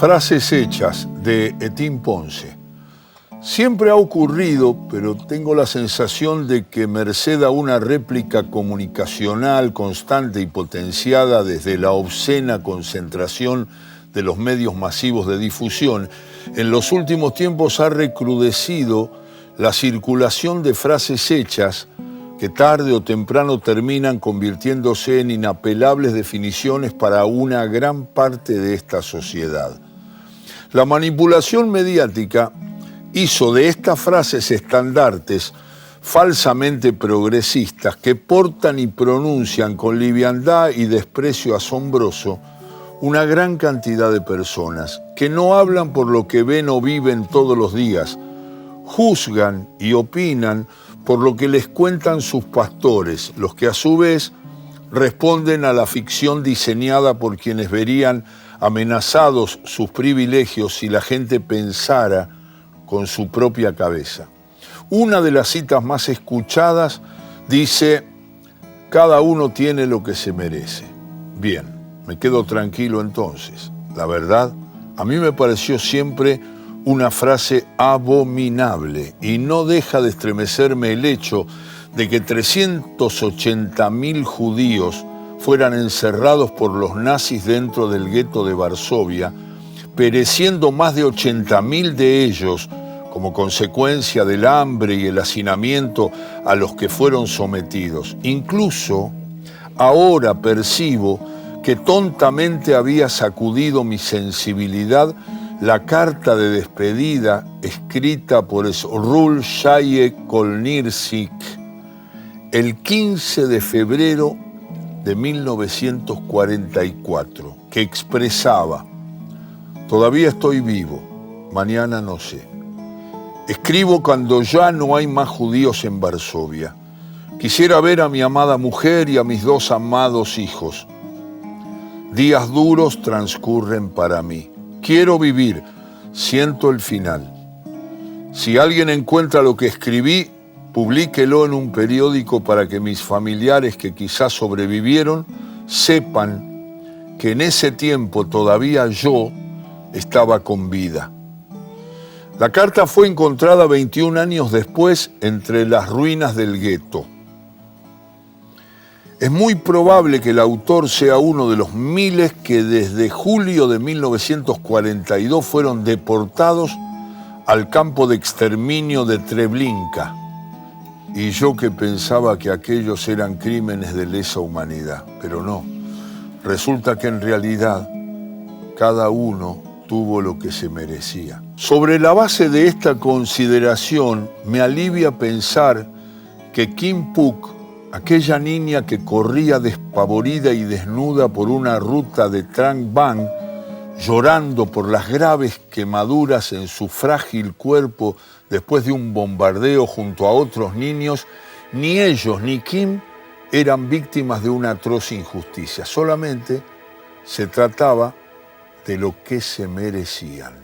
Frases hechas, de Etín Ponce. Siempre ha ocurrido, pero tengo la sensación de que merced a una réplica comunicacional constante y potenciada desde la obscena concentración de los medios masivos de difusión, en los últimos tiempos ha recrudecido la circulación de frases hechas que tarde o temprano terminan convirtiéndose en inapelables definiciones para una gran parte de esta sociedad. La manipulación mediática hizo de estas frases estandartes falsamente progresistas que portan y pronuncian con liviandad y desprecio asombroso una gran cantidad de personas que no hablan por lo que ven o viven todos los días, juzgan y opinan por lo que les cuentan sus pastores, los que a su vez responden a la ficción diseñada por quienes verían amenazados sus privilegios si la gente pensara con su propia cabeza. Una de las citas más escuchadas dice: cada uno tiene lo que se merece. Bien, me quedo tranquilo entonces. La verdad, a mí me pareció siempre una frase abominable y no deja de estremecerme el hecho de que 380.000 judíos fueran encerrados por los nazis dentro del gueto de Varsovia, pereciendo más de 80.000 de ellos como consecuencia del hambre y el hacinamiento a los que fueron sometidos. Incluso ahora percibo que tontamente había sacudido mi sensibilidad la carta de despedida escrita por Srul Shaye Kolnirsik el 15 de febrero de 1944, que expresaba: todavía estoy vivo, mañana no sé. Escribo cuando ya no hay más judíos en Varsovia. Quisiera ver a mi amada mujer y a mis dos amados hijos. Días duros transcurren para mí. Quiero vivir, siento el final. Si alguien encuentra lo que escribí, publíquelo en un periódico para que mis familiares que quizás sobrevivieron sepan que en ese tiempo todavía yo estaba con vida. La carta fue encontrada 21 años después entre las ruinas del gueto. Es muy probable que el autor sea uno de los miles que desde julio de 1942 fueron deportados al campo de exterminio de Treblinka. Y yo que pensaba que aquellos eran crímenes de lesa humanidad, pero no. Resulta que en realidad cada uno tuvo lo que se merecía. Sobre la base de esta consideración, me alivia pensar que Kim Phuc, aquella niña que corría despavorida y desnuda por una ruta de Trang Bang, llorando por las graves quemaduras en su frágil cuerpo después de un bombardeo junto a otros niños, ni ellos ni Kim eran víctimas de una atroz injusticia. Solamente se trataba de lo que se merecían.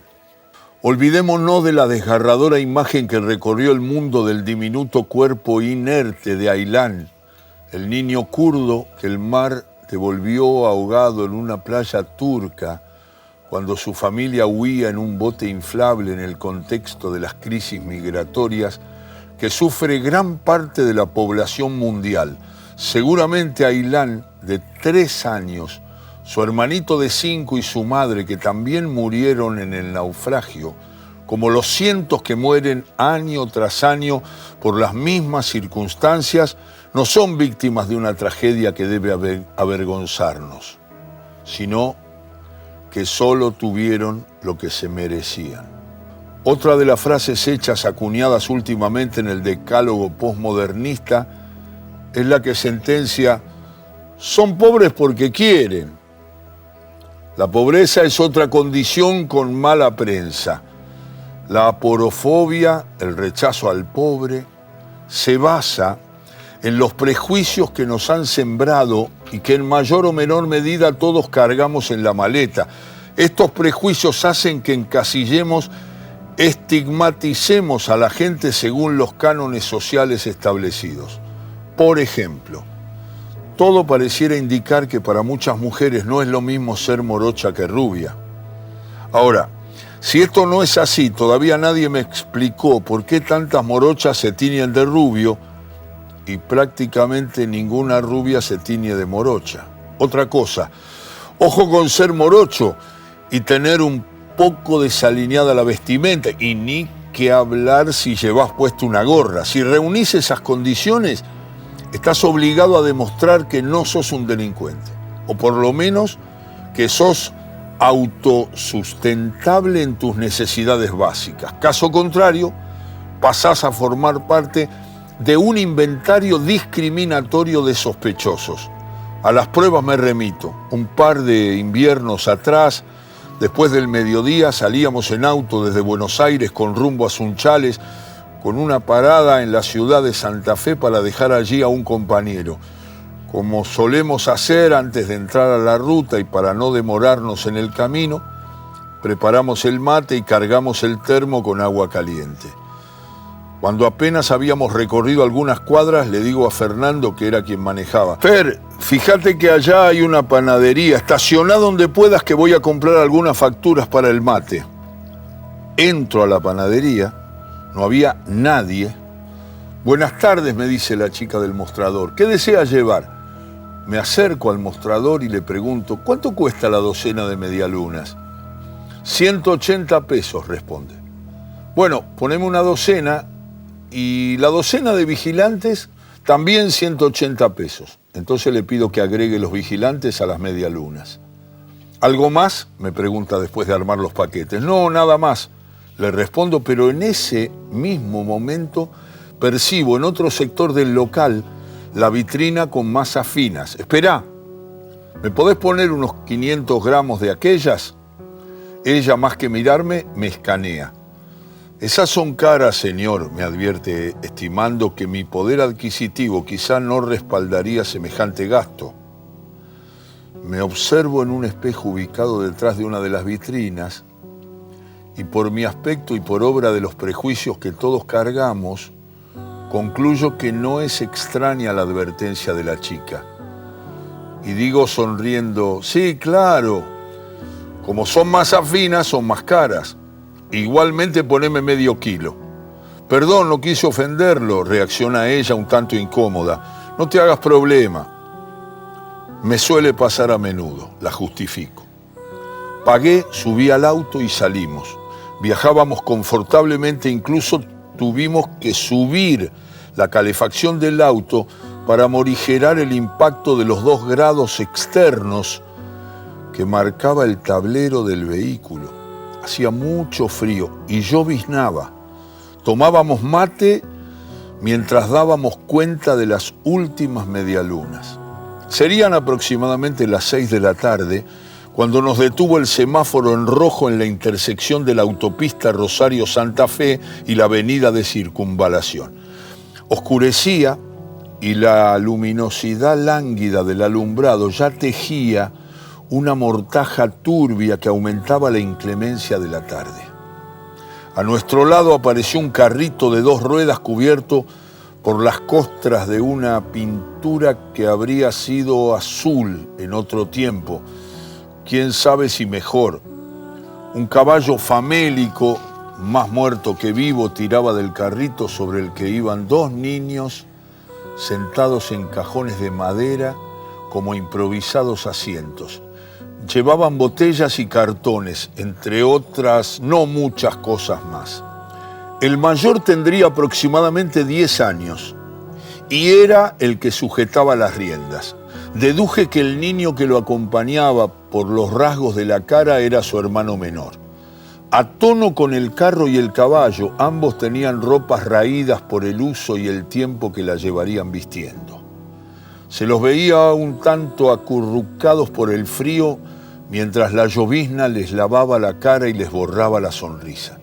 Olvidémonos de la desgarradora imagen que recorrió el mundo del diminuto cuerpo inerte de Aylan, el niño kurdo que el mar devolvió ahogado en una playa turca cuando su familia huía en un bote inflable en el contexto de las crisis migratorias que sufre gran parte de la población mundial. Seguramente Aylan, de 3 años, su hermanito de 5 y su madre, que también murieron en el naufragio, como los cientos que mueren año tras año por las mismas circunstancias, no son víctimas de una tragedia que debe avergonzarnos, sino que solo tuvieron lo que se merecían. Otra de las frases hechas acuñadas últimamente en el decálogo posmodernista es la que sentencia: son pobres porque quieren. La pobreza es otra condición con mala prensa. La aporofobia, el rechazo al pobre, se basa en los prejuicios que nos han sembrado y que en mayor o menor medida todos cargamos en la maleta. Estos prejuicios hacen que encasillemos, estigmaticemos a la gente según los cánones sociales establecidos. Por ejemplo, todo pareciera indicar que para muchas mujeres no es lo mismo ser morocha que rubia. Ahora, si esto no es así, todavía nadie me explicó por qué tantas morochas se tiñen de rubio y prácticamente ninguna rubia se tiñe de morocha. Otra cosa, ojo con ser morocho y tener un poco desalineada la vestimenta, y ni que hablar si llevas puesto una gorra. Si reunís esas condiciones, estás obligado a demostrar que no sos un delincuente, o por lo menos que sos autosustentable en tus necesidades básicas. Caso contrario, pasás a formar parte de un inventario discriminatorio de sospechosos. A las pruebas me remito. Un par de inviernos atrás, después del mediodía, salíamos en auto desde Buenos Aires con rumbo a Sunchales, con una parada en la ciudad de Santa Fe para dejar allí a un compañero. Como solemos hacer antes de entrar a la ruta y para no demorarnos en el camino, preparamos el mate y cargamos el termo con agua caliente. Cuando apenas habíamos recorrido algunas cuadras, le digo a Fernando, que era quien manejaba: Fer, fíjate que allá hay una panadería, estacioná donde puedas que voy a comprar algunas facturas para el mate. Entro a la panadería, no había nadie. Buenas tardes, me dice la chica del mostrador, ¿qué desea llevar? Me acerco al mostrador y le pregunto, ¿cuánto cuesta la docena de medialunas? 180 pesos, responde. Bueno, poneme una docena y la docena de vigilantes también 180 pesos. Entonces le pido que agregue los vigilantes a las medialunas. ¿Algo más?, me pregunta después de armar los paquetes. No, nada más, le respondo, pero en ese mismo momento percibo en otro sector del local la vitrina con masas finas. Esperá, ¿me podés poner unos 500 gramos de aquellas? Ella, más que mirarme, me escanea. Esas son caras, señor, me advierte, estimando que mi poder adquisitivo quizá no respaldaría semejante gasto. Me observo en un espejo ubicado detrás de una de las vitrinas y por mi aspecto y por obra de los prejuicios que todos cargamos, concluyo que no es extraña la advertencia de la chica. Y digo sonriendo, sí, claro, como son masas finas, son más caras. Igualmente poneme medio kilo. Perdón, no quise ofenderlo, reacciona ella un tanto incómoda. No te hagas problema. Me suele pasar a menudo, la justifico. Pagué, subí al auto y salimos. Viajábamos confortablemente, incluso tuvimos que subir la calefacción del auto para morigerar el impacto de los 2 grados externos que marcaba el tablero del vehículo. Hacía mucho frío y lloviznaba. Tomábamos mate mientras dábamos cuenta de las últimas medialunas. Serían aproximadamente las 6 de la tarde cuando nos detuvo el semáforo en rojo en la intersección de la autopista Rosario-Santa Fe y la avenida de Circunvalación. Oscurecía y la luminosidad lánguida del alumbrado ya tejía una mortaja turbia que aumentaba la inclemencia de la tarde. A nuestro lado apareció un carrito de 2 ruedas cubierto por las costras de una pintura que habría sido azul en otro tiempo, quién sabe si mejor. Un caballo famélico, más muerto que vivo, tiraba del carrito sobre el que iban 2 niños sentados en cajones de madera como improvisados asientos. Llevaban botellas y cartones, entre otras no muchas cosas más. El mayor tendría aproximadamente 10 años y era el que sujetaba las riendas. Deduje que el niño que lo acompañaba por los rasgos de la cara era su hermano menor. A tono con el carro y el caballo, ambos tenían ropas raídas por el uso y el tiempo que la llevarían vistiendo. Se los veía un tanto acurrucados por el frío, mientras la llovizna les lavaba la cara y les borraba la sonrisa.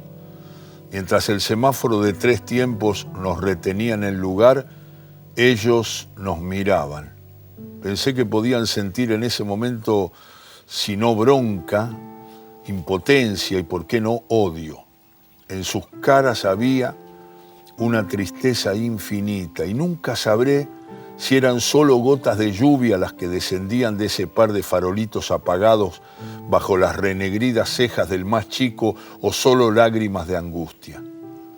Mientras el semáforo de 3 tiempos nos retenía en el lugar, ellos nos miraban. Pensé que podían sentir en ese momento, si no bronca, impotencia y, por qué no, odio. En sus caras había una tristeza infinita y nunca sabré si eran solo gotas de lluvia las que descendían de ese par de farolitos apagados bajo las renegridas cejas del más chico o solo lágrimas de angustia.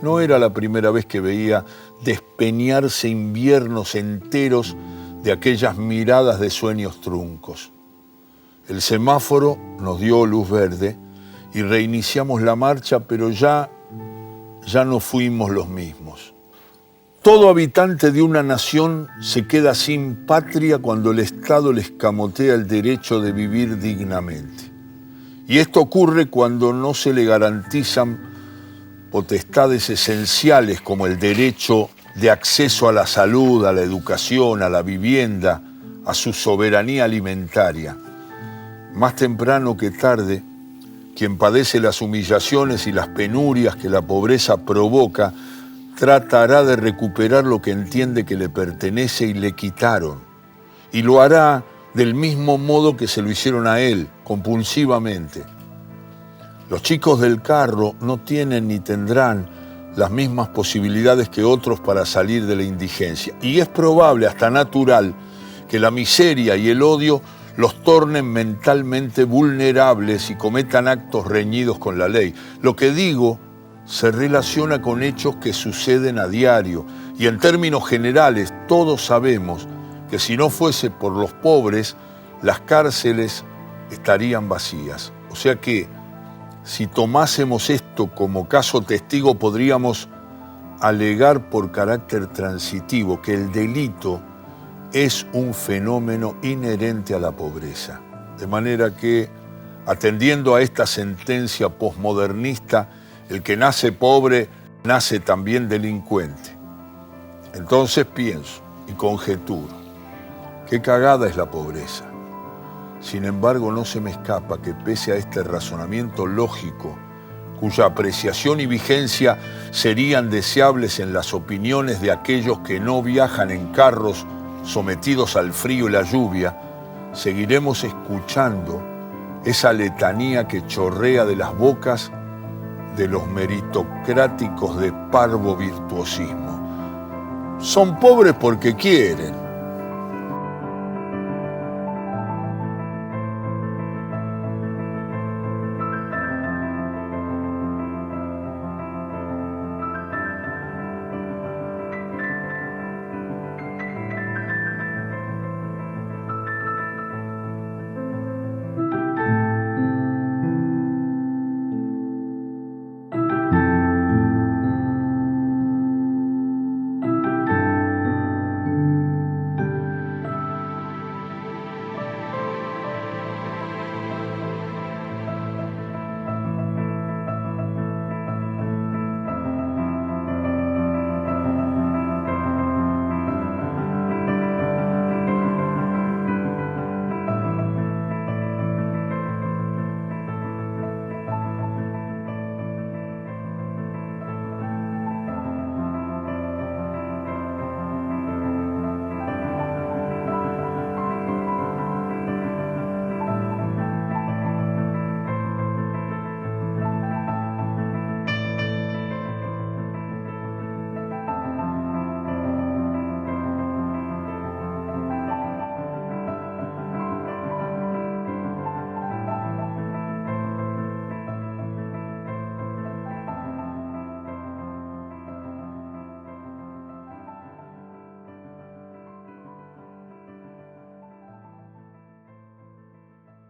No era la primera vez que veía despeñarse inviernos enteros de aquellas miradas de sueños truncos. El semáforo nos dio luz verde y reiniciamos la marcha, pero ya no fuimos los mismos. Todo habitante de una nación se queda sin patria cuando el Estado le escamotea el derecho de vivir dignamente. Y esto ocurre cuando no se le garantizan potestades esenciales como el derecho de acceso a la salud, a la educación, a la vivienda, a su soberanía alimentaria. Más temprano que tarde, quien padece las humillaciones y las penurias que la pobreza provoca, tratará de recuperar lo que entiende que le pertenece y le quitaron. Y lo hará del mismo modo que se lo hicieron a él, compulsivamente. Los chicos del carro no tienen ni tendrán las mismas posibilidades que otros para salir de la indigencia. Y es probable, hasta natural, que la miseria y el odio los tornen mentalmente vulnerables y cometan actos reñidos con la ley. Lo que digo se relaciona con hechos que suceden a diario. Y en términos generales, todos sabemos que si no fuese por los pobres, las cárceles estarían vacías. O sea que, si tomásemos esto como caso testigo, podríamos alegar por carácter transitivo que el delito es un fenómeno inherente a la pobreza. De manera que, atendiendo a esta sentencia posmodernista, el que nace pobre nace también delincuente. Entonces pienso y conjeturo, qué cagada es la pobreza. Sin embargo, no se me escapa que pese a este razonamiento lógico, cuya apreciación y vigencia serían deseables en las opiniones de aquellos que no viajan en carros sometidos al frío y la lluvia, seguiremos escuchando esa letanía que chorrea de las bocas de los meritocráticos de parvo virtuosismo. Son pobres porque quieren.